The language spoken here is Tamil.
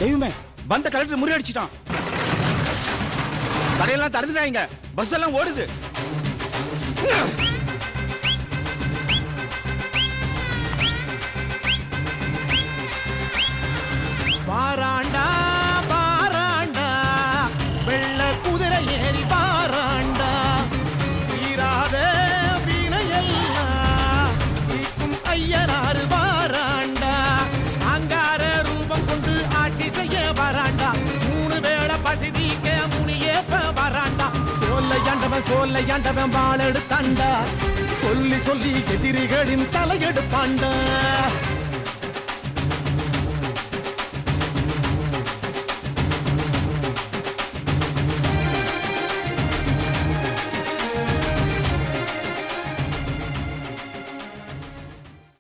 தெய்வமே, வந்த கலெக்டர் முறியடிச்சிட்டான். கடையெல்லாம் திறந்துட்டாங்க, பஸ் எல்லாம் ஓடுது. பாராண்டா பாராண்டா வெள்ள குதிரை ஏறி பாராண்டா தீராத வீணையெல்லாம் தீக்கும் ஐயனாறு பாராண்டா அங்கார ரூபம் கொண்டு ஆட்சி செய்ய வராண்டா 3 வேளை பசி தீக்க முனியேப்ப வராண்டா சோல்லையாண்டவன் வாழெடுத்தாண்டா சொல்லி சொல்லி எதிரிகளின் தலையெடுப்பாண்டா